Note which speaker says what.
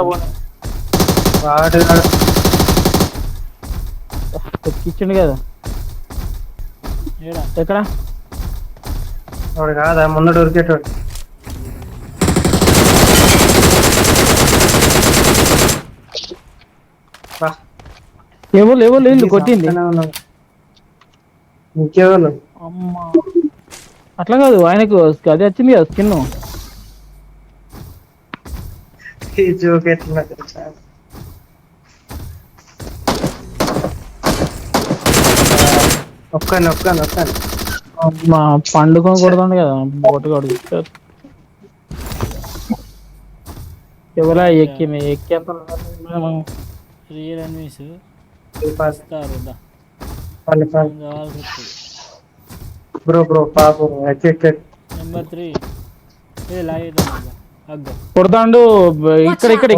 Speaker 1: వాడు
Speaker 2: ఇచ్చిండు కదా ఎక్కడ
Speaker 1: వాడు కాదా ముందడు ఉరికేటోడు.
Speaker 2: ఎవరు ఎవరు ఇల్లు కొట్టింది
Speaker 1: ఇంకేవాళ్ళు
Speaker 2: అమ్మా అట్లా కాదు ఆయనకు అది వచ్చింది కదా స్కిన్
Speaker 1: ఈ జోక్ ఎట్లా తెలుసా? ఒక్కని
Speaker 2: అమ్మా పండుకొని కొడుతుంది కదా బోటుగాడు ఎవరా ఎక్కేంత
Speaker 3: రియల్ ఎనిమీస్ ఇస్తారు
Speaker 1: బ్రో పాపం
Speaker 3: నెంబర్ 3 లాగేద్దాం
Speaker 2: కొడతాండు ఇక్కడ ఇక్కడ